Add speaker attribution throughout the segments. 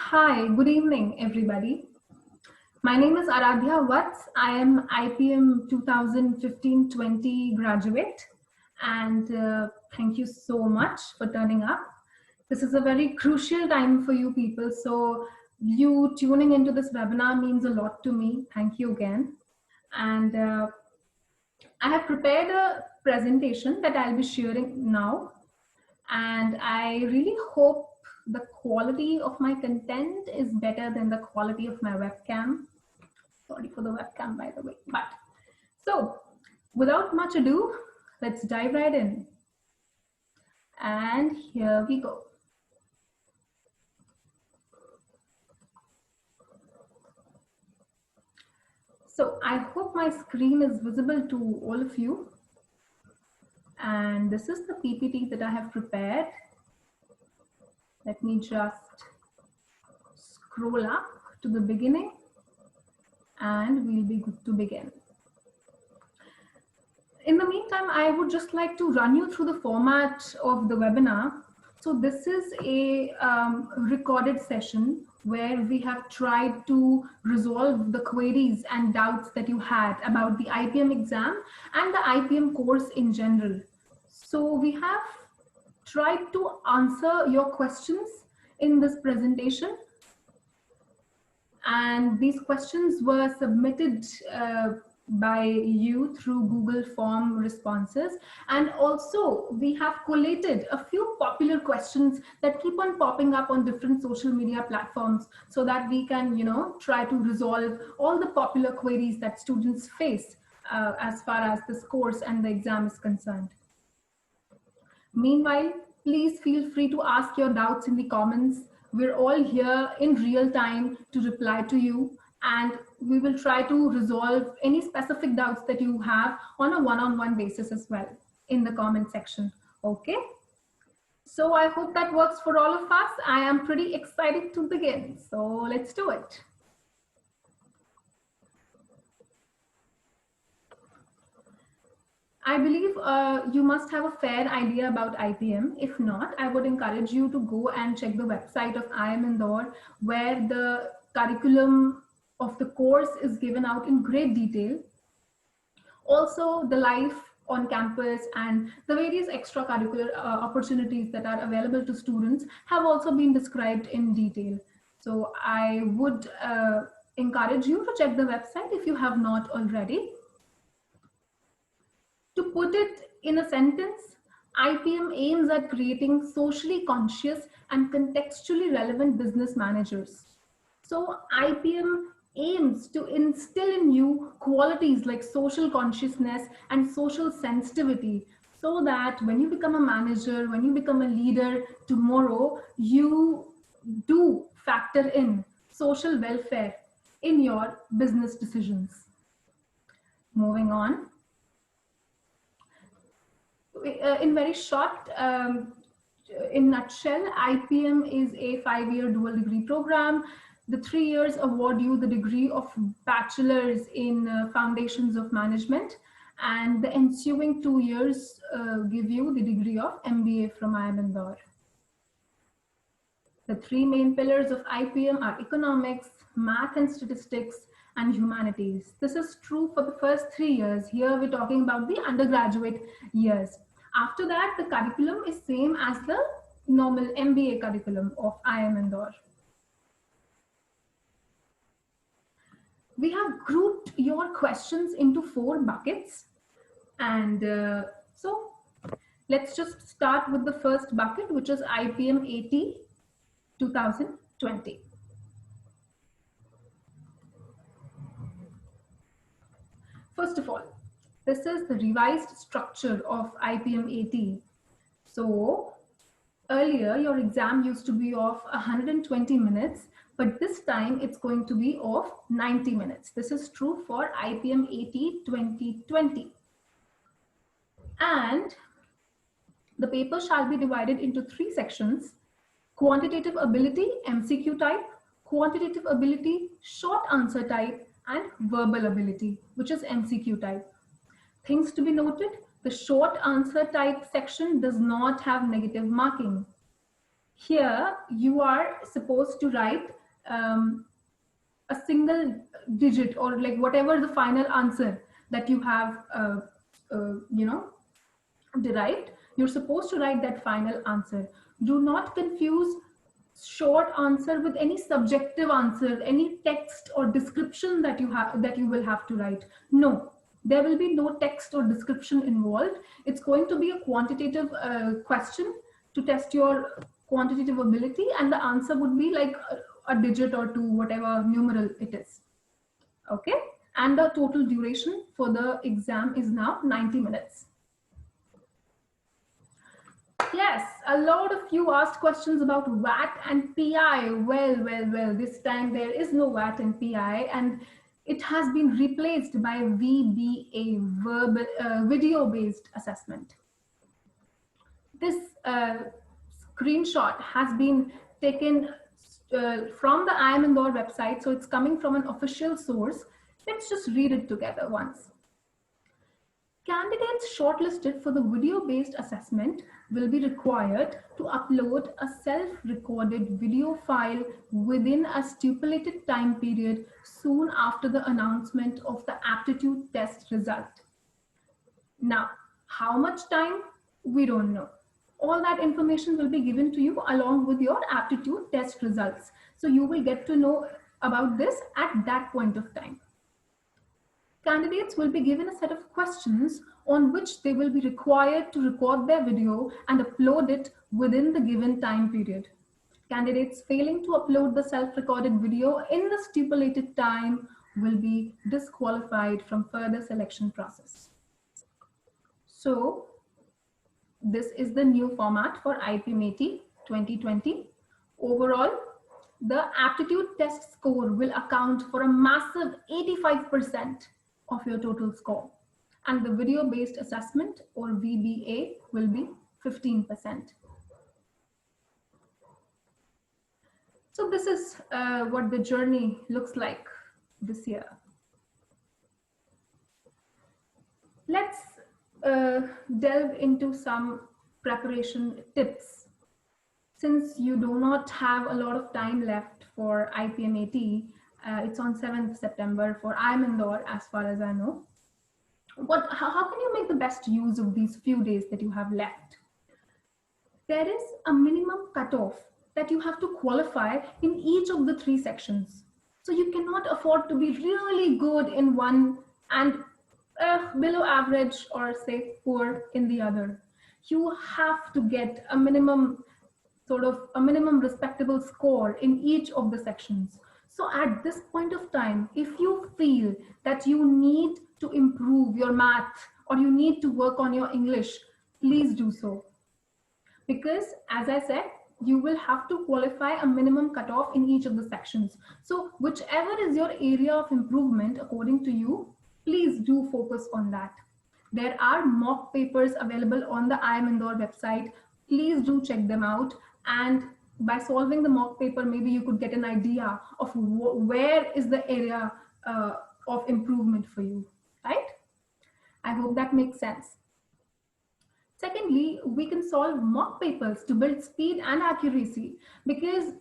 Speaker 1: Hi, good evening, everybody. My name is Aradhya Vats. I am IPM 2015-20 graduate, and thank you so much for turning up. This is a very crucial time for you people, so you tuning into this webinar means a lot to me. Thank you again. And I have prepared a presentation that I'll be sharing now, and I really hope the quality of my content is better than the quality of my webcam. Sorry for the webcam, by the way. But so, without much ado, let's dive right in. And here we go. So I hope my screen is visible to all of you. And this is the PPT that I have prepared. Let me just scroll up to the beginning and we'll be good to begin. In the meantime, I would just like to run you through the format of the webinar. So this is a recorded session where we have tried to resolve the queries and doubts that you had about the IPM exam and the IPM course in general. So we have tried to answer your questions in this presentation. And these questions were submitted by you through Google form responses. And also we have collated a few popular questions that keep on popping up on different social media platforms so that we can, try to resolve all the popular queries that students face as far as this course and the exam is concerned. Meanwhile, please feel free to ask your doubts in the comments. We're all here in real time to reply to you, and we will try to resolve any specific doubts that you have on a one-on-one basis as well in the comment section. Okay? So I hope that works for all of us. I am pretty excited to begin. So let's do it. I believe you must have a fair idea about IPM. If not, I would encourage you to go and check the website of IIM Indore, where the curriculum of the course is given out in great detail. Also, the life on campus and the various extracurricular opportunities that are available to students have also been described in detail. So I would encourage you to check the website if you have not already. To put it in a sentence, IPM aims at creating socially conscious and contextually relevant business managers. So IPM aims to instill in you qualities like social consciousness and social sensitivity, so that when you become a manager, when you become a leader tomorrow, you do factor in social welfare in your business decisions. Moving on. In very short, in nutshell, IPM is a 5-year dual degree program. The 3 years award you the degree of bachelor's in foundations of management, and the ensuing 2 years give you the degree of MBA from IIM Indore. The 3 main pillars of IPM are economics, math and statistics, and humanities. This is true for the first 3 years. Here we're talking about the undergraduate years. After that, the curriculum is same as the normal MBA curriculum of IIM Indore. We have grouped your questions into 4 buckets. And so let's just start with the first bucket, which is IPM AT 2020. First of all, this is the revised structure of IPM AT. So earlier, your exam used to be of 120 minutes, but this time it's going to be of 90 minutes. This is true for IPM AT 2020. And the paper shall be divided into 3 sections: quantitative ability, MCQ type; quantitative ability, short answer type; and verbal ability, which is MCQ type. Things to be noted: the short answer type section does not have negative marking. Here, you are supposed to write a single digit, or like whatever the final answer that you have, you know, derived. You're supposed to write that final answer. Do not confuse short answer with any subjective answer, any text or description that you will have to write. No, there will be no text or description involved. It's going to be a quantitative question to test your quantitative ability, and the answer would be like a digit or two, whatever numeral it is. Okay, and the total duration for the exam is now 90 minutes. Yes, a lot of you asked questions about VAT and PI. Well, this time there is no VAT and PI, and it has been replaced by VBA, video-based assessment. This screenshot has been taken from the IIM Indore website, so it's coming from an official source. Let's just read it together once. Candidates shortlisted for the video-based assessment will be required to upload a self-recorded video file within a stipulated time period soon after the announcement of the aptitude test result. Now, how much time? We don't know. All that information will be given to you along with your aptitude test results. So you will get to know about this at that point of time. Candidates will be given a set of questions on which they will be required to record their video and upload it within the given time period. Candidates failing to upload the self-recorded video in the stipulated time will be disqualified from further selection process. So this is the new format for IPMAT 2020. Overall, the aptitude test score will account for a massive 85% of your total score, and the video-based assessment, or VBA, will be 15%. So this is what the journey looks like this year. Let's delve into some preparation tips. Since you do not have a lot of time left for IPMAT, it's on 7th September for IIM Indore, as far as I know. How can you make the best use of these few days that you have left? There is a minimum cutoff that you have to qualify in each of the 3 sections. So you cannot afford to be really good in one and below average or say poor in the other. You have to get a minimum respectable score in each of the sections. So at this point of time, if you feel that you need to improve your math or you need to work on your English, please do so. Because as I said, you will have to qualify a minimum cutoff in each of the sections. So whichever is your area of improvement according to you, please do focus on that. There are mock papers available on the IIM Indore website. Please do check them out. And by solving the mock paper, maybe you could get an idea of where is the area of improvement for you, right? I hope that makes sense. Secondly, we can solve mock papers to build speed and accuracy, because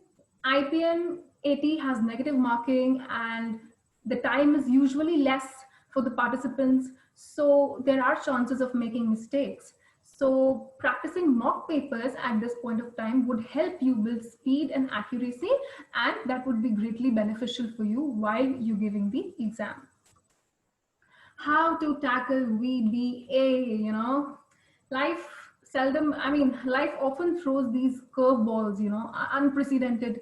Speaker 1: IPM 80 has negative marking and the time is usually less for the participants. So there are chances of making mistakes. So practicing mock papers at this point of time would help you build speed and accuracy, and that would be greatly beneficial for you while you're giving the exam. How to tackle VBA, life often throws these curveballs, unprecedented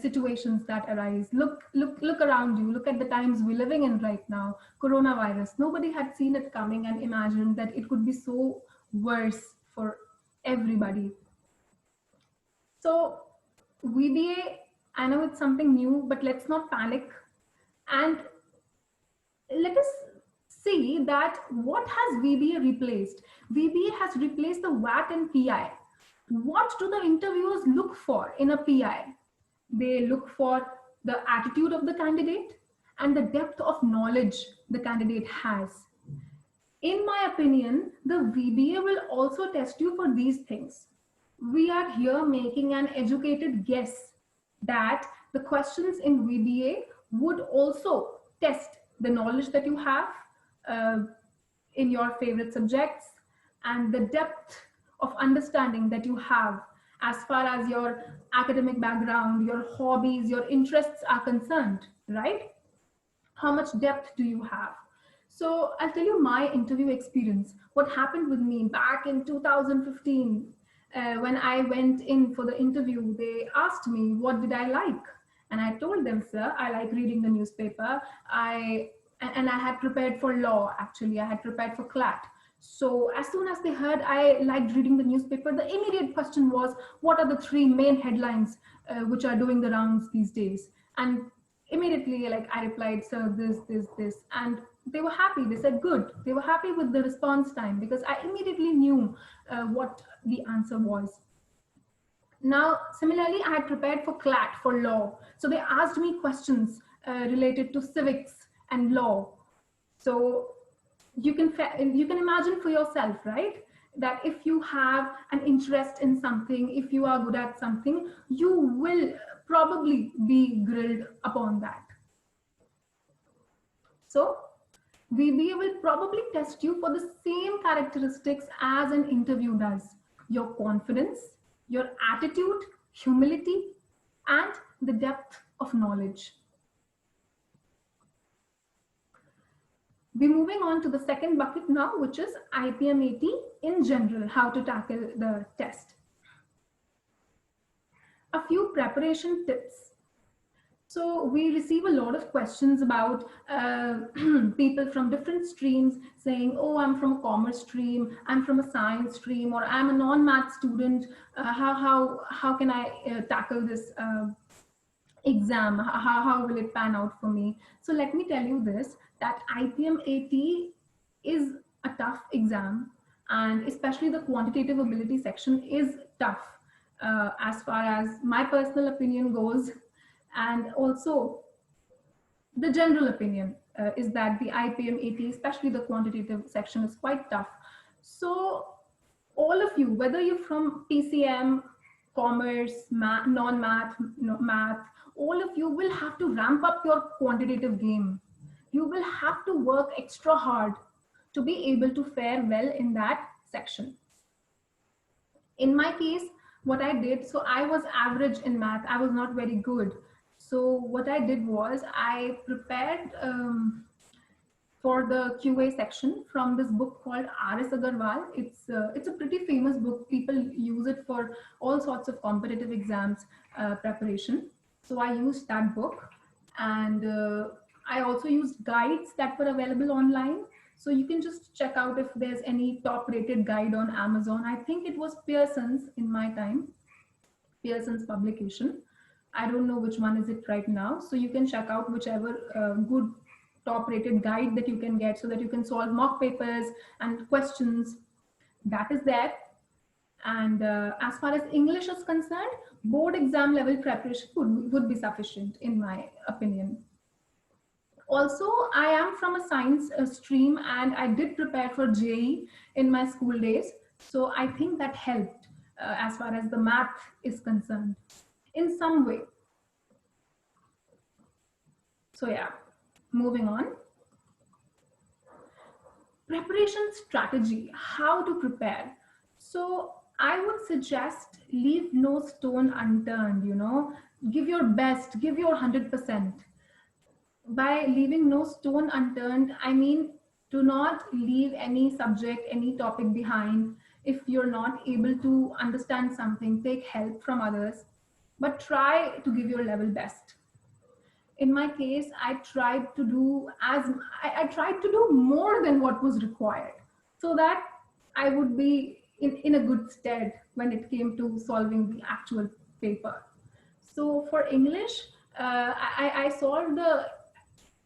Speaker 1: situations that arise. Look around you. Look at the times we're living in right now. Coronavirus. Nobody had seen it coming and imagined that it could be so worse for everybody. So VBA, I know it's something new, but let's not panic, and let us see that what has VBA replaced. VBA has replaced the VAT and PI. What do the interviewers look for in a PI? They look for the attitude of the candidate and the depth of knowledge the candidate has. In my opinion, the VBA will also test you for these things. We are here making an educated guess that the questions in VBA would also test the knowledge that you have uh, in your favorite subjects and the depth of understanding that you have as far as your academic background, your hobbies, your interests are concerned, right? How much depth do you have? So I'll tell you my interview experience, what happened with me back in 2015. When I went in for the interview, they asked me what did I like, and I told them, sir, I like reading the newspaper. I and i had prepared for law. Actually, I had prepared for clat. So as soon as they heard I liked reading the newspaper, the immediate question was, what are the three main headlines which are doing the rounds these days? And immediately, like, I replied, sir, this, and they were happy. They said good. They were happy with the response time because I immediately knew what the answer was. Now, similarly, I had prepared for clat, for law, so they asked me questions related to civics and law. So you can imagine for yourself, right, that if you have an interest in something, if you are good at something, you will probably be grilled upon that. So VBA will probably test you for the same characteristics as an interview does: your confidence, your attitude, humility, and the depth of knowledge. We're moving on to the second bucket now, which is IPMAT in general, how to tackle the test. A few preparation tips. So we receive a lot of questions about people from different streams saying, oh, I'm from a commerce stream, I'm from a science stream, or I'm a non-math student. How can I tackle this exam? How will it pan out for me? So let me tell you this, that IPMAT is a tough exam, and especially the quantitative ability section is tough as far as my personal opinion goes. And also the general opinion is that the IPMAT, especially the quantitative section, is quite tough. So all of you, whether you're from PCM, commerce, math, non-math, math, all of you will have to ramp up your quantitative game. You will have to work extra hard to be able to fare well in that section. In my case, what I did, so I was average in math. I was not very good. So what I did was I prepared for the QA section from this book called R.S. Agarwal. It's a pretty famous book. People use it for all sorts of competitive exams preparation. So I used that book, and I also used guides that were available online. So you can just check out if there's any top rated guide on Amazon. I think it was Pearson's in my time, Pearson's publication. I don't know which one is it right now. So you can check out whichever good top rated guide that you can get so that you can solve mock papers and questions. That is there. And as far as English is concerned, board exam level preparation would be sufficient in my opinion. Also, I am from a science stream, and I did prepare for JEE in my school days. So I think that helped as far as the math is concerned in some way. So yeah, moving on. Preparation strategy, how to prepare. So I would suggest leave no stone unturned, give your best, give your 100%. By leaving no stone unturned, I mean, do not leave any subject, any topic behind. If you're not able to understand something, take help from others, but try to give your level best. In my case, I tried to do I tried to do more than what was required, so that I would be in a good stead when it came to solving the actual paper. So for English, I solved the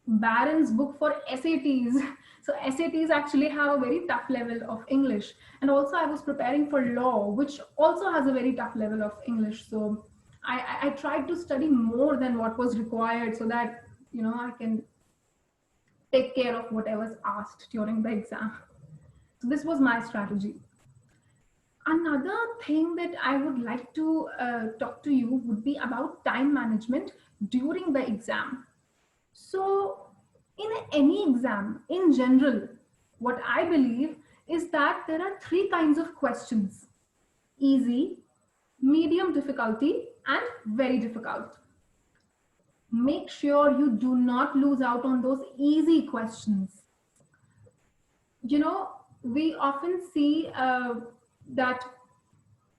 Speaker 1: Barron's book for SATs. So SATs actually have a very tough level of English. And also I was preparing for law, which also has a very tough level of English. So I tried to study more than what was required so that, I can take care of what I was asked during the exam. So this was my strategy. Another thing that I would like to talk to you would be about time management during the exam. So, in any exam, in general, what I believe is that there are three kinds of questions: easy, medium difficulty, and very difficult. Make sure you do not lose out on those easy questions. You know, we often see that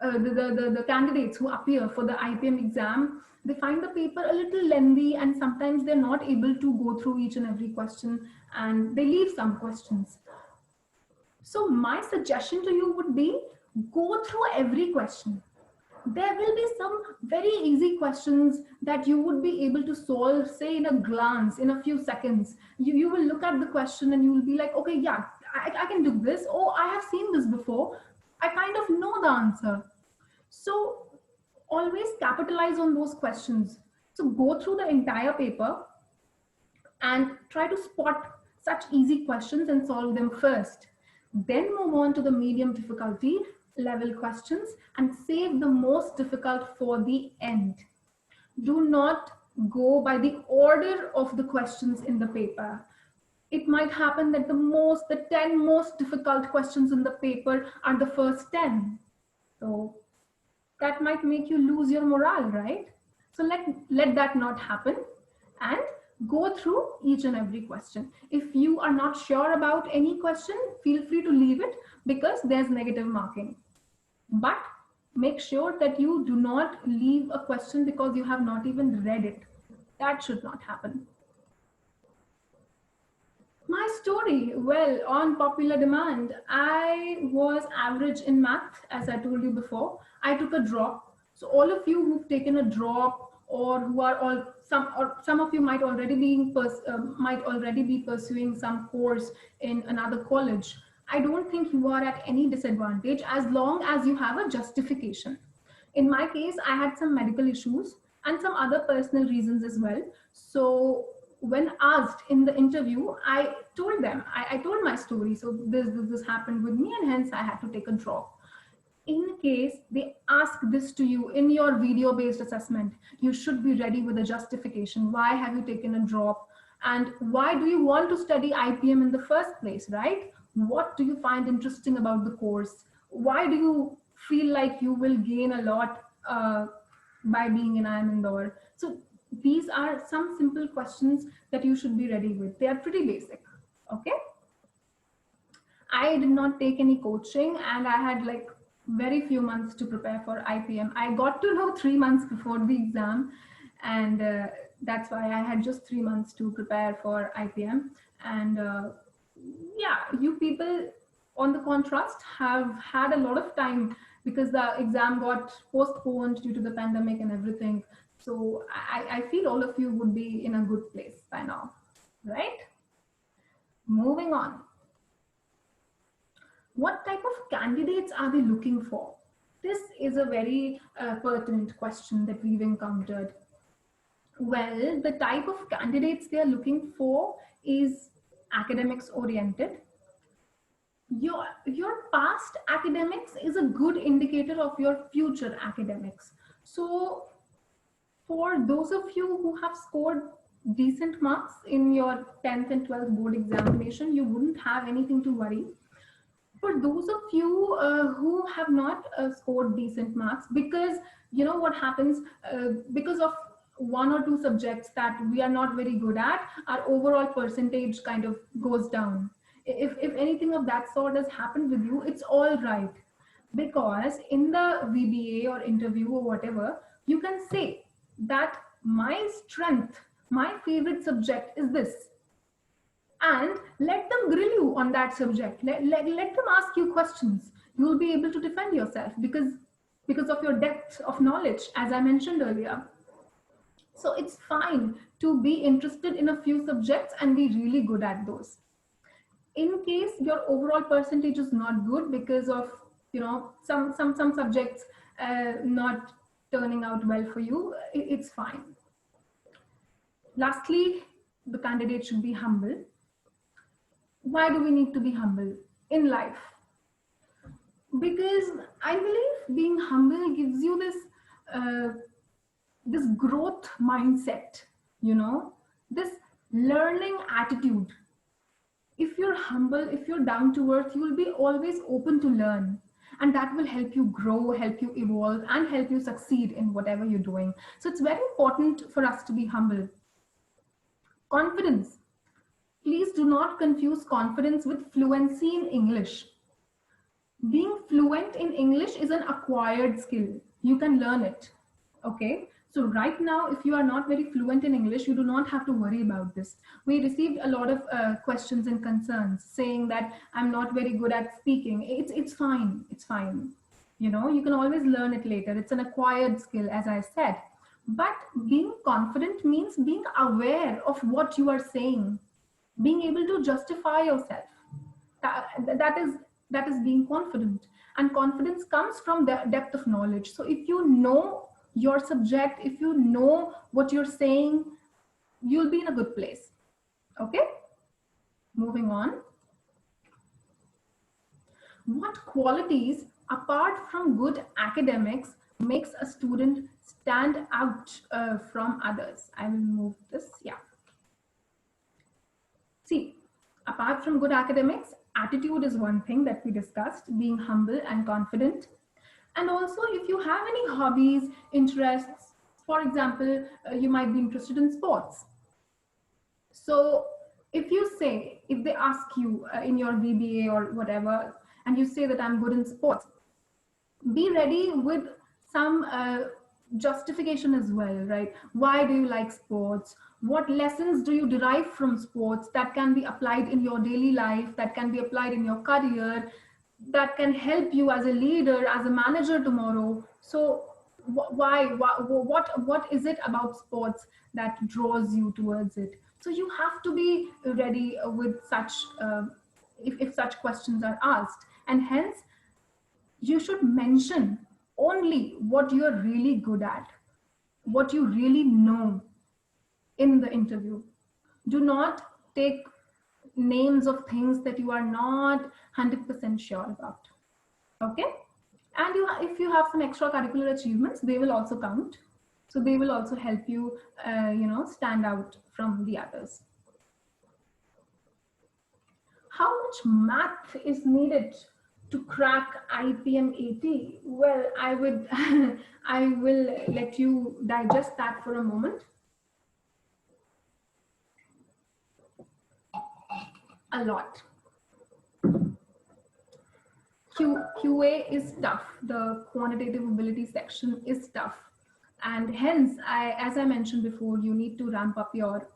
Speaker 1: the candidates who appear for the IPM exam, they find the paper a little lengthy, and sometimes they're not able to go through each and every question, and they leave some questions. So my suggestion to you would be, go through every question. There will be some very easy questions that you would be able to solve, say, in a glance, in a few seconds. You will look at the question and you will be like, okay, yeah, I can do this. Oh, I have seen this before. I kind of know the answer. So always capitalize on those questions. So go through the entire paper and try to spot such easy questions and solve them first. Then move on to the medium difficulty level questions and save the most difficult for the end. Do not go by the order of the questions in the paper. It might happen that the 10 most difficult questions in the paper are the first 10. So that might make you lose your morale, right? So let that not happen, and go through each and every question. If you are not sure about any question, feel free to leave it, because there's negative marking. But make sure that you do not leave a question because you have not even read it. That should not happen. My story, well, on popular demand, I was average in math, as I told you before. I took a drop. So all of you who've taken a drop, or who are all some of you might already be pursuing some course in another college. I don't think you are at any disadvantage as long as you have a justification. In my case, I had some medical issues and some other personal reasons as well. So when asked in the interview, I told them, I told my story. So this happened with me, and hence I had to take a drop. In case they ask this to you in your video based assessment, you should be ready with a justification. Why have you taken a drop? And why do you want to study IPM in the first place, right? What do you find interesting about the course? Why do you feel like you will gain a lot by being in IIM Indore? So these are some simple questions that you should be ready with. They are pretty basic, okay? I did not take any coaching, and I had like very few months to prepare for IPM. I got to know 3 months before the exam, and that's why I had just 3 months to prepare for IPM. And yeah, you people, on the contrast, have had a lot of time because the exam got postponed due to the pandemic and everything. So I feel all of you would be in a good place by now, right? Moving on. What type of candidates are they looking for? This is a very pertinent question that we've encountered. Well, the type of candidates they are looking for is academics oriented. Your past academics is a good indicator of your future academics. So for those of you who have scored decent marks in your 10th and 12th board examination, you wouldn't have anything to worry. For those of you who have not scored decent marks, because you know what happens, because of one or two subjects that we are not very good at, our overall percentage kind of goes down. If anything of that sort has happened with you, it's all right, because in the VBA or interview or whatever, you can say that my strength, my favorite subject is this, and let them grill you on that subject. Let them ask you questions. You will be able to defend yourself because of your depth of knowledge, as I mentioned earlier. So it's fine to be interested in a few subjects and be really good at those. In case your overall percentage is not good because of some subjects not turning out well for you, it's fine. Lastly, the candidate should be humble. Why do we need to be humble in life? Because I believe being humble gives you uh, this growth mindset, you know, this learning attitude. If you're humble, if you're down to earth, you will be always open to learn. And that will help you grow, help you evolve, and help you succeed in whatever you're doing. So it's very important for us to be humble. Confidence. Please do not confuse confidence with fluency in English. Being fluent in English is an acquired skill. You can learn it. Okay. So right now, if you are not very fluent in English, you do not have to worry about this. We received a lot of questions and concerns saying that I'm not very good at speaking. It's fine. It's fine. You know, you can always learn it later. It's an acquired skill, as I said. But being confident means being aware of what you are saying, being able to justify yourself. That is being confident, and confidence comes from the depth of knowledge. So if you know your subject, if you know what you're saying, you'll be in a good place. Okay, moving on. What qualities apart from good academics makes a student stand out from others? I will move this. Yeah, see, apart from good academics, attitude is one thing that we discussed, being humble and confident. And also, if you have any hobbies, interests, for example, you might be interested in sports. So if you say, if they ask you in your BBA or whatever, and you say that I'm good in sports, be ready with some justification as well, right? Why do you like sports? What lessons do you derive from sports that can be applied in your daily life, that can be applied in your career, that can help you as a leader, as a manager tomorrow? So what is it about sports that draws you towards it? So you have to be ready with such if such questions are asked, and hence you should mention only what you're really good at, what you really know in the interview. Do not take names of things that you are not 100% sure about. Okay? And if you have some extracurricular achievements, they will also count. So they will also help you, stand out from the others. How much math is needed to crack IPM 80? Well, I would, I will let you digest that for a moment. A lot. QA is tough. The quantitative ability section is tough. And hence, as I mentioned before, you need to ramp up your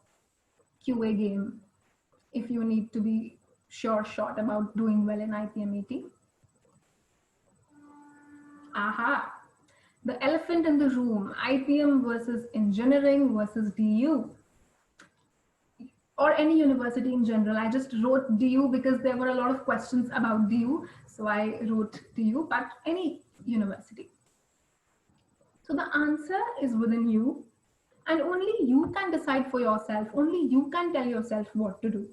Speaker 1: QA game if you need to be shot about doing well in IPM 80. Aha. The elephant in the room, IPM versus engineering versus DU. Or any university in general. I just wrote DU because there were a lot of questions about DU. So I wrote DU, but any university. So the answer is within you, and only you can decide for yourself. Only you can tell yourself what to do.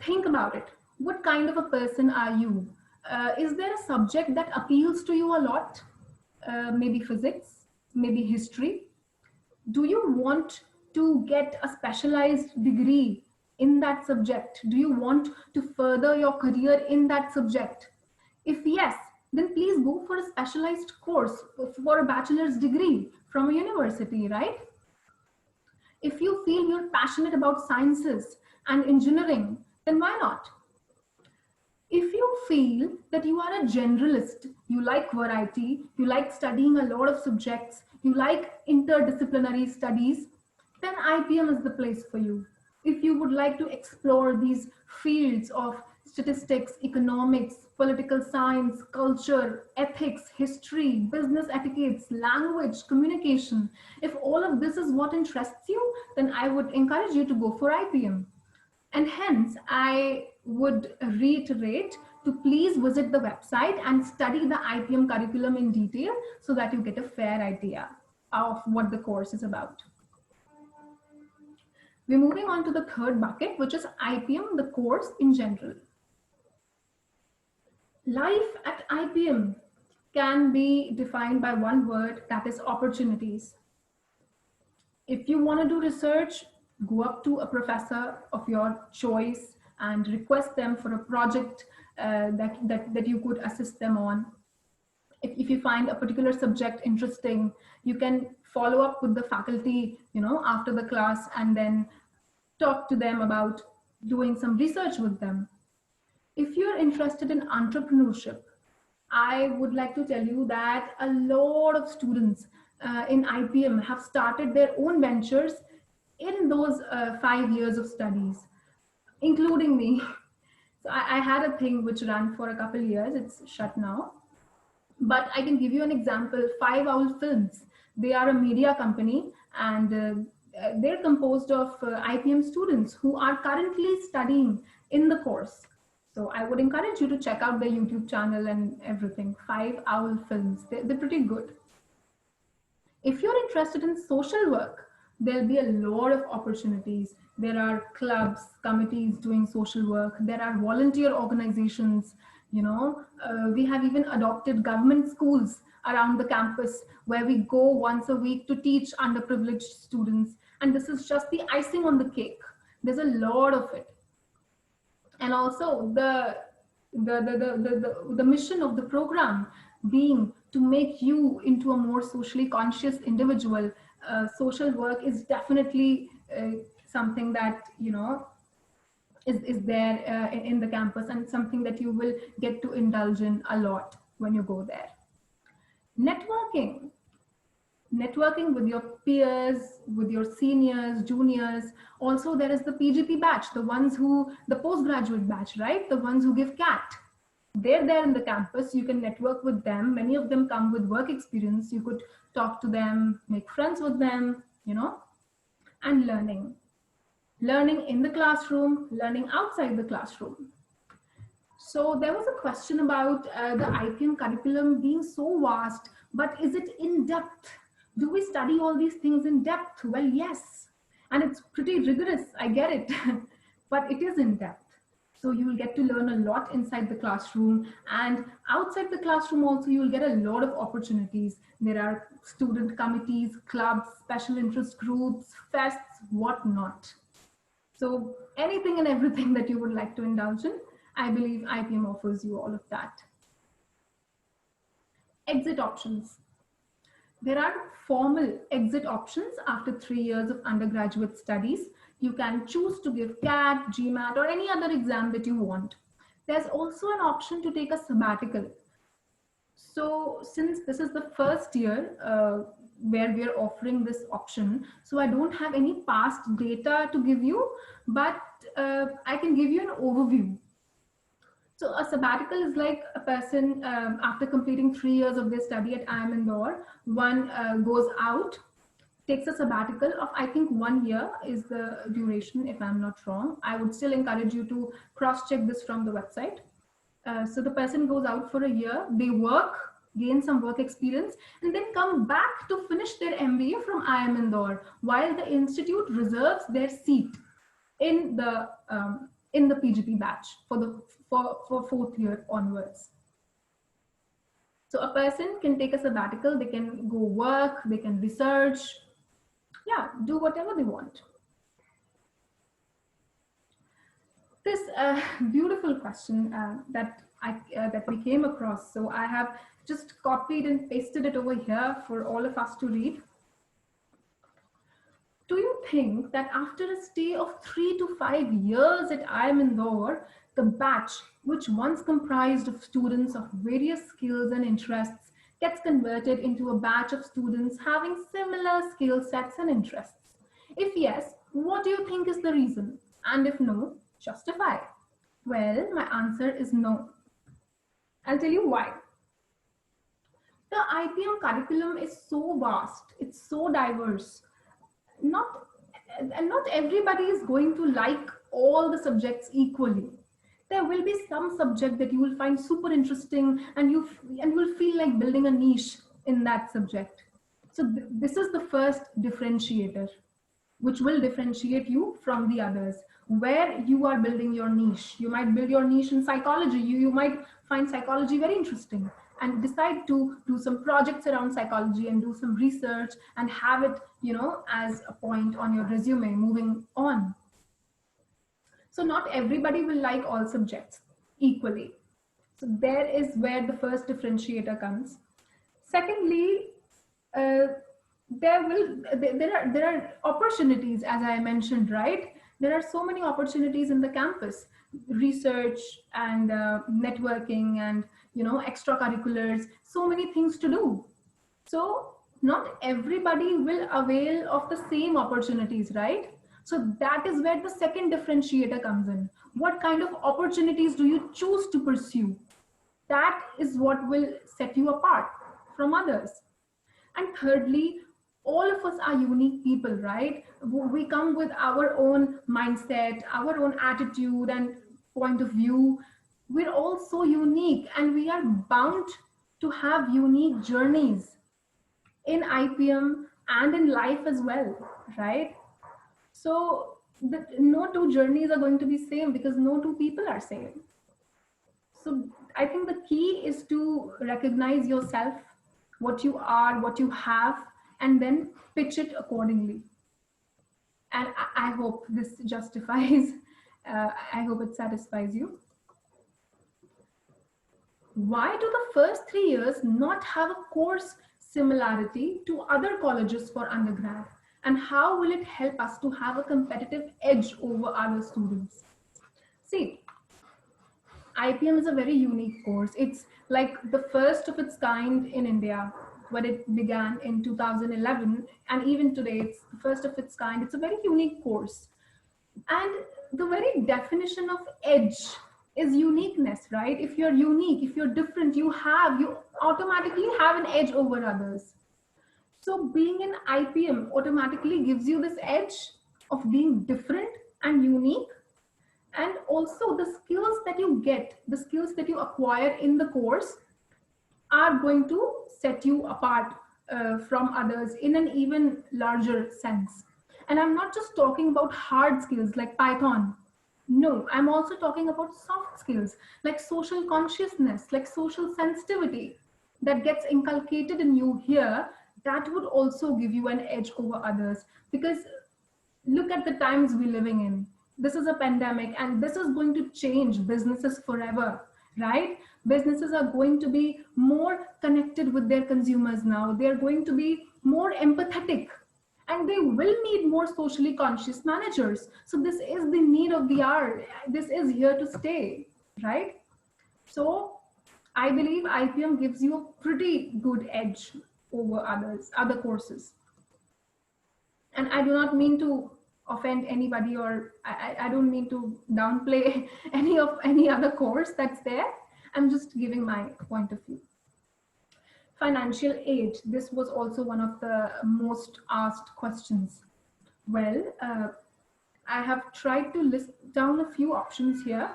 Speaker 1: Think about it. What kind of a person are you? Is there a subject that appeals to you a lot? Maybe physics, maybe history. Do you want to get a specialized degree in that subject? Do you want to further your career in that subject? If yes, then please go for a specialized course for a bachelor's degree from a university, right? If you feel you're passionate about sciences and engineering, then why not? If you feel that you are a generalist, you like variety, you like studying a lot of subjects, you like interdisciplinary studies, then IPM is the place for you. If you would like to explore these fields of statistics, economics, political science, culture, ethics, history, business etiquettes, language, communication, if all of this is what interests you, then I would encourage you to go for IPM. And hence, I would reiterate to please visit the website and study the IPM curriculum in detail so that you get a fair idea of what the course is about. We're moving on to the third bucket, which is IPM, the course in general. Life at IPM can be defined by one word, that is opportunities. If you want to do research, go up to a professor of your choice and request them for a project that you could assist them on. If you find a particular subject interesting, you can follow up with the faculty, after the class, and then talk to them about doing some research with them. If you're interested in entrepreneurship, I would like to tell you that a lot of students in IPM have started their own ventures in those 5 years of studies, including me. So I had a thing which ran for a couple years. It's shut now. But I can give you an example. Five Owl Films. They are a media company, and they're composed of IPM students who are currently studying in the course. So I would encourage you to check out their YouTube channel and everything. Five Owl Films. They're pretty good. If you're interested in social work, there'll be a lot of opportunities. There are clubs, committees doing social work. There are volunteer organizations. We have even adopted government schools around the campus where we go once a week to teach underprivileged students. And this is just the icing on the cake. There's a lot of it. And also the mission of the program being to make you into a more socially conscious individual. Social work is definitely something that is there in the campus, and something that you will get to indulge in a lot when you go there. Networking with your peers, with your seniors, juniors. Also, there is the PGP batch, the postgraduate batch, right? The ones who give CAT. They're there in the campus. You can network with them. Many of them come with work experience. You could talk to them, make friends with them, and learning in the classroom, learning outside the classroom. So there was a question about the IPM curriculum being so vast, but is it in depth? Do we study all these things in depth? Well, yes, and it's pretty rigorous, I get it, but it is in depth. So you will get to learn a lot inside the classroom, and outside the classroom also you will get a lot of opportunities. There are student committees, clubs, special interest groups, fests, whatnot. So anything and everything that you would like to indulge in, I believe IPM offers you all of that. Exit options. There are formal exit options after 3 years of undergraduate studies. You can choose to give CAT, GMAT, or any other exam that you want. There's also an option to take a sabbatical. So since this is the first year where we are offering this option, so I don't have any past data to give you, but I can give you an overview. So a sabbatical is like a person after completing 3 years of their study at IIM Indore, one goes out, takes a sabbatical of, I think, 1 year is the duration, if I'm not wrong. I would still encourage you to cross-check this from the website. So the person goes out for a year, they work, gain some work experience, and then come back to finish their MBA from IIM Indore, while the institute reserves their seat in the PGP batch for 4th year onwards. So a person can take a sabbatical, they can go work, they can research, do whatever they want. This beautiful question that we came across. So I have just copied and pasted it over here for all of us to read. Do you think that after a stay of 3 to 5 years at IIM Indore, the batch, which once comprised of students of various skills and interests, gets converted into a batch of students having similar skill sets and interests? If yes, what do you think is the reason? And if no, justify. Well, my answer is no. I'll tell you why. The IPM curriculum is so vast, it's so diverse. Not everybody is going to like all the subjects equally. There will be some subject that you will find super interesting, and you will feel like building a niche in that subject. So this is the first differentiator. which will differentiate you from the others, where you are building your niche. You might build your niche in psychology. You might find psychology very interesting and decide to do some projects around psychology and do some research and have it, as a point on your resume moving on. So not everybody will like all subjects equally. So there is where the first differentiator comes. Secondly, uh, there are opportunities, as I mentioned, right? There are so many opportunities in the campus, research and networking and extracurriculars, so many things to do. So not everybody will avail of the same opportunities, right? So that is where the second differentiator comes in. What kind of opportunities do you choose to pursue? That is what will set you apart from others. And thirdly, all of us are unique people, right? We come with our own mindset, our own attitude and point of view. We're all so unique and we are bound to have unique journeys in IPM and in life as well, right? So no two journeys are going to be same because no two people are same. So I think the key is to recognize yourself, what you are, what you have, and then pitch it accordingly. And I hope this justifies, I hope it satisfies you. Why do the first 3 years not have a course similarity to other colleges for undergrad? And how will it help us to have a competitive edge over other students? See, IPM is a very unique course. It's like the first of its kind in India when it began in 2011. And even today, it's the first of its kind. It's a very unique course. And the very definition of edge is uniqueness, right? If you're unique, if you're different, you automatically have an edge over others. So being in IPM automatically gives you this edge of being different and unique. And also the skills that you get, the skills that you acquire in the course are going to set you apart from others in an even larger sense. And I'm not just talking about hard skills like Python. No, I'm also talking about soft skills like social consciousness, like social sensitivity that gets inculcated in you here. That would also give you an edge over others, because look at the times we're living in. This is a pandemic and this is going to change businesses forever, right? Businesses are going to be more connected with their consumers now. They're going to be more empathetic and they will need more socially conscious managers. So this is the need of the hour. This is here to stay, right? So I believe IPM gives you a pretty good edge over other courses. And I do not mean to offend anybody, or I don't mean to downplay any other course that's there. I'm just giving my point of view. Financial aid. This was also one of the most asked questions. Well, I have tried to list down a few options here.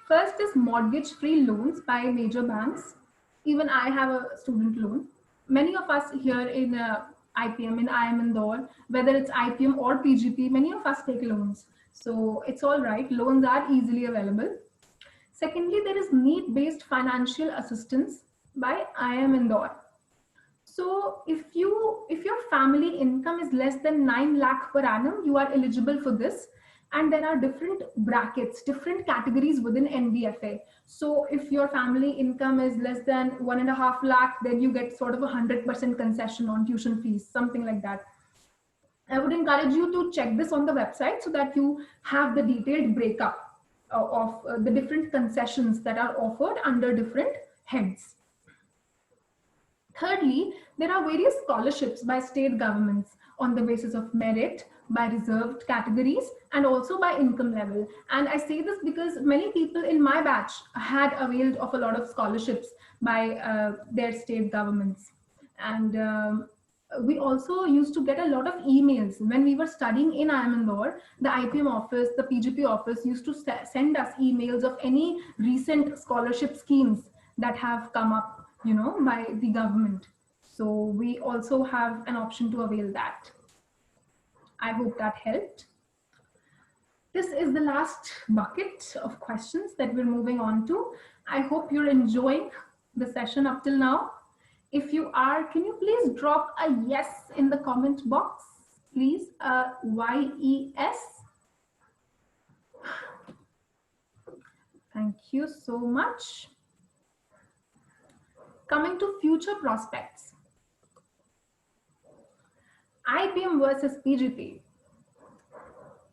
Speaker 1: First is mortgage-free loans by major banks. Even I have a student loan. Many of us here in IPM, in IIM Indore, whether it's IPM or PGP, many of us take loans. So it's all right. Loans are easily available. Secondly, there is need-based financial assistance by IIM Indore. So if your family income is less than 9 lakh per annum, you are eligible for this. And there are different brackets, different categories within NBFA. So if your family income is less than 1.5 lakh, then you get sort of 100% concession on tuition fees, something like that. I would encourage you to check this on the website so that you have the detailed breakup of the different concessions that are offered under different heads. Thirdly, there are various scholarships by state governments on the basis of merit, by reserved categories, and also by income level. And I say this because many people in my batch had availed of a lot of scholarships by their state governments. And we also used to get a lot of emails when we were studying in IIM Indore. The IPM office, the PGP office used to send us emails of any recent scholarship schemes that have come up, by the government. So we also have an option to avail that. I hope that helped. This is the last bucket of questions that we're moving on to. I hope you're enjoying the session up till now. If you are, can you please drop a yes in the comment box? Please, YES. Thank you so much. Coming to future prospects. IPM versus PGP.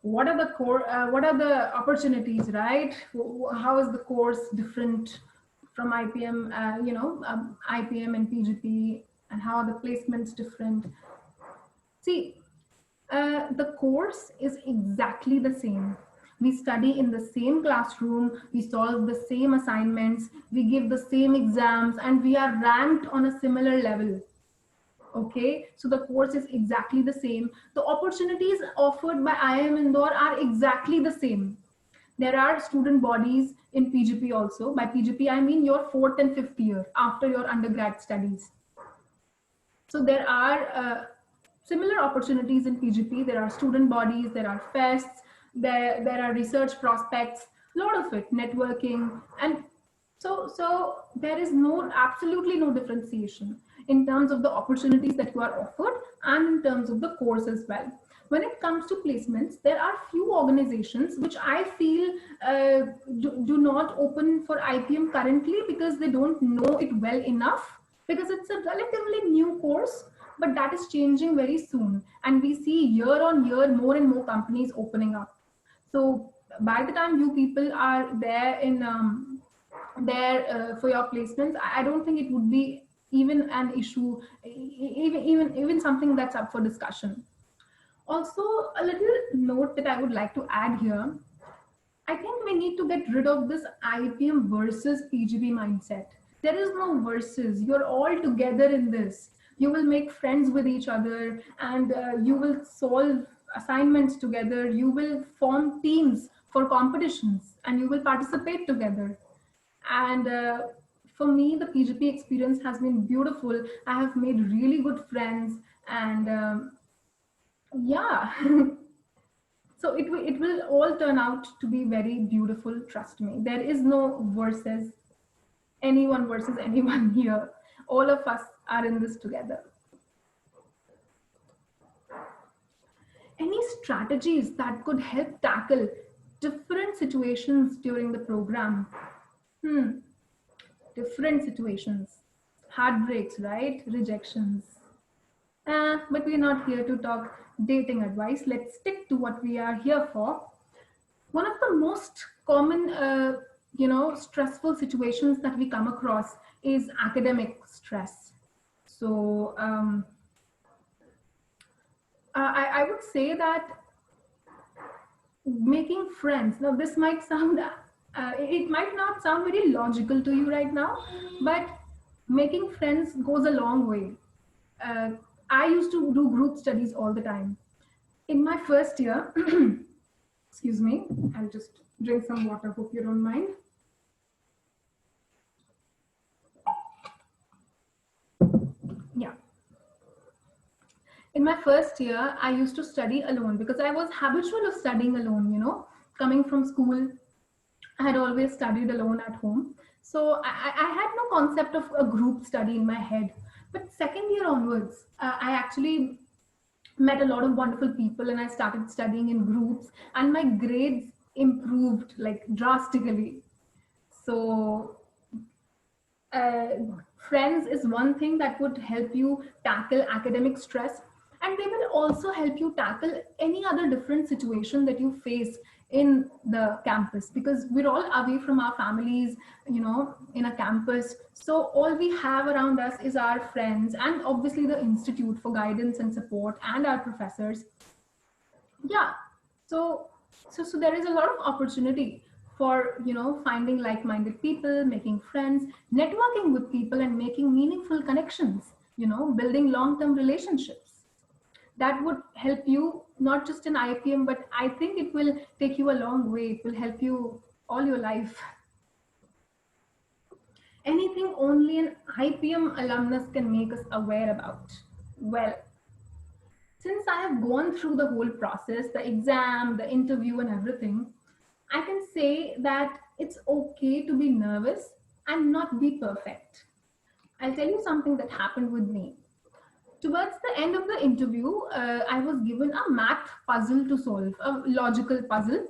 Speaker 1: What are the opportunities, right? How is the course different from IPM, IPM and PGP, and how are the placements different? See, the course is exactly the same. We study in the same classroom, we solve the same assignments, we give the same exams, and we are ranked on a similar level. Okay, so the course is exactly the same. The opportunities offered by IIM Indore are exactly the same. There are student bodies in PGP also. By PGP, I mean your 4th and 5th year after your undergrad studies. So there are similar opportunities in PGP. There are student bodies, there are fests, there are research prospects, a lot of it, networking, and so there is absolutely no differentiation in terms of the opportunities that you are offered and in terms of the course as well. When it comes to placements, there are few organizations which I feel do not open for IPM currently because they don't know it well enough, because it's a relatively new course, but that is changing very soon. And we see year on year more and more companies opening up. So by the time you people are there for your placements, I don't think it would be even an issue, even something that's up for discussion. Also, a little note that I would like to add here. I think we need to get rid of this IPM versus PGP mindset. There is no versus. You're all together in this. You will make friends with each other, and you will solve assignments together. You will form teams for competitions, and you will participate together. And for me, the PGP experience has been beautiful. I have made really good friends, and yeah. So it will all turn out to be very beautiful, trust me. There is no versus anyone versus anyone here. All of us are in this together. Any strategies that could help tackle different situations during the program? Different situations. Heartbreaks, right? Rejections. But we're not here to talk dating advice. Let's stick to what we are here for. One of the most common, stressful situations that we come across is academic stress. So I would say that making friends. Now, this might sound, it might not sound very logical to you right now, but making friends goes a long way. I used to do group studies all the time. In my first year, excuse me, I'll just drink some water, hope you don't mind. Yeah. In my first year, I used to study alone because I was habitual of studying alone, coming from school. I had always studied alone at home. So I had no concept of a group study in my head. But second year onwards, I actually met a lot of wonderful people and I started studying in groups and my grades improved like drastically. So friends is one thing that would help you tackle academic stress, and they will also help you tackle any other different situation that you face in the campus, because we're all away from our families, in a campus. So all we have around us is our friends and obviously the institute for guidance and support and our professors. Yeah, so there is a lot of opportunity for finding like-minded people, making friends, networking with people, and making meaningful connections, building long-term relationships. That would help you not just in IPM, but I think it will take you a long way. It will help you all your life. Anything only an IPM alumnus can make us aware about? Well, since I have gone through the whole process, the exam, the interview, and everything, I can say that it's okay to be nervous and not be perfect. I'll tell you something that happened with me. Towards the end of the interview, I was given a math puzzle to solve, a logical puzzle.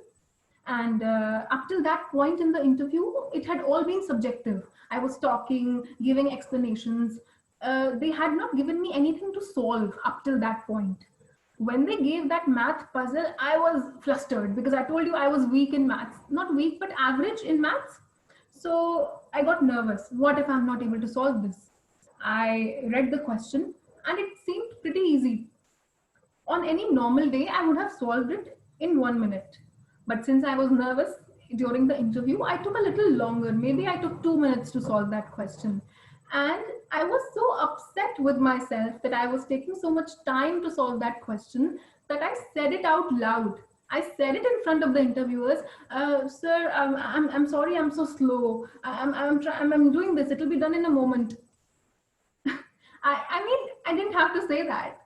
Speaker 1: And up till that point in the interview, it had all been subjective. I was talking, giving explanations. They had not given me anything to solve up till that point. When they gave that math puzzle, I was flustered because I told you I was weak in maths. Not weak, but average in maths. So I got nervous. What if I'm not able to solve this? I read the question and it seemed pretty easy. On any normal day, I would have solved it in 1 minute. But since I was nervous during the interview, I took a little longer. Maybe I took 2 minutes to solve that question. And I was so upset with myself that I was taking so much time to solve that question that I said it out loud. I said it in front of the interviewers. Sir, I'm sorry, I'm so slow. I'm doing this. It'll be done in a moment. I mean, I didn't have to say that.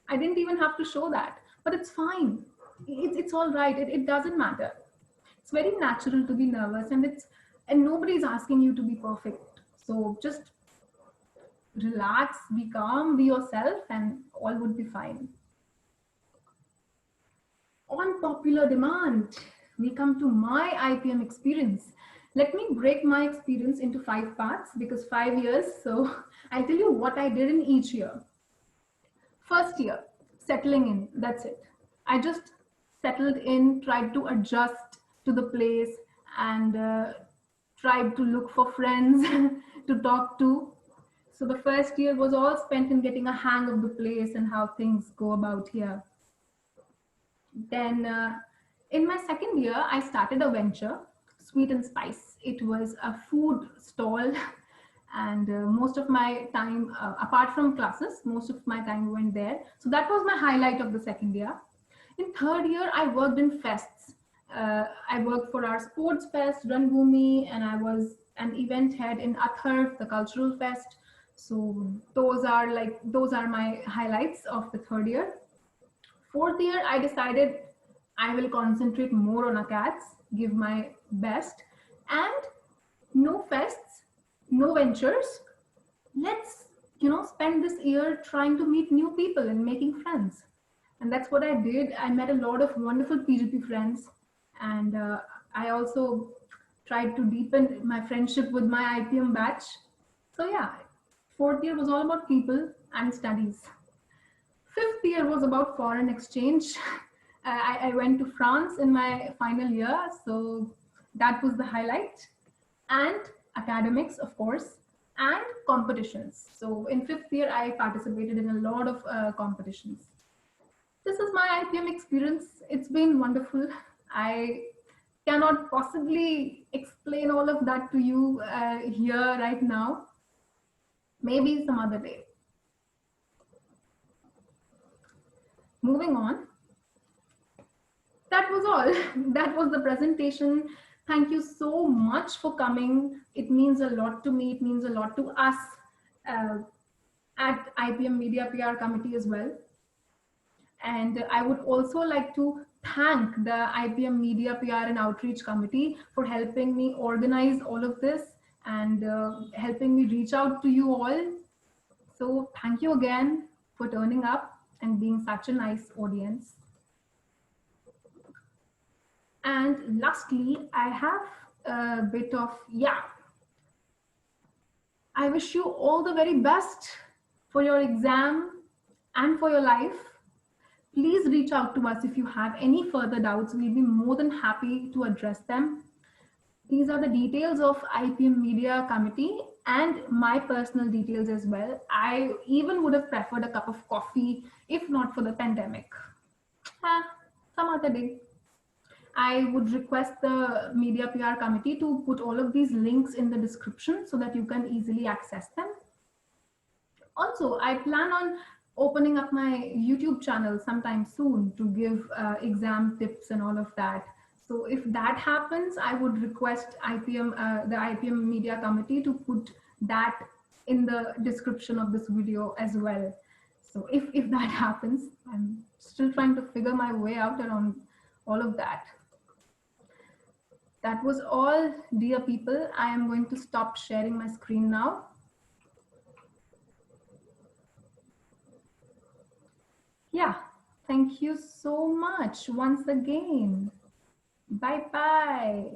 Speaker 1: I didn't even have to show that. But it's fine. It's all right. It doesn't matter. It's very natural to be nervous, and nobody's asking you to be perfect. So just relax, be calm, be yourself, and all would be fine. On popular demand, we come to my IPM experience. Let me break my experience into 5 parts because 5 years. So I'll tell you what I did in each year. First year, settling in, that's it. I just settled in, tried to adjust to the place, and tried to look for friends to talk to. So the first year was all spent in getting a hang of the place and how things go about here. Then in my second year, I started a venture, Sweet and Spice. It was a food stall and most of my time, apart from classes, most of my time went there. So that was my highlight of the second year. In third year, I worked in fests. I worked for our sports fest, Ranbhoomi, and I was an event head in Athar, the cultural fest. So those are my highlights of the third year. Fourth year, I decided I will concentrate more on acads, give my best, and no fests, no ventures. Let's spend this year trying to meet new people and making friends. And that's what I did. I met a lot of wonderful PGP friends, and I also tried to deepen my friendship with my IPM batch. So yeah, fourth year was all about people and studies. Fifth year was about foreign exchange. I went to France in my final year, so that was the highlight. And academics, of course, and competitions. So in fifth year, I participated in a lot of competitions. This is my IPM experience. It's been wonderful. I cannot possibly explain all of that to you here right now. Maybe some other day. Moving on. That was all. That was the presentation. Thank you so much for coming. It means a lot to me. It means a lot to us at IPM Media PR Committee as well. And I would also like to thank the IPM Media PR and Outreach Committee for helping me organize all of this and helping me reach out to you all. So thank you again for turning up and being such a nice audience. And lastly, I have a bit of, I wish you all the very best for your exam and for your life. Please reach out to us if you have any further doubts. We'll be more than happy to address them. These are the details of IPM Media Committee and my personal details as well. I even would have preferred a cup of coffee if not for the pandemic. Some other day. I would request the Media PR Committee to put all of these links in the description so that you can easily access them. Also, I plan on opening up my YouTube channel sometime soon to give exam tips and all of that. So if that happens, I would request the IPM Media Committee to put that in the description of this video as well. So if that happens, I'm still trying to figure my way out around all of that. That was all, dear people. I am going to stop sharing my screen now. Yeah, thank you so much once again. Bye bye.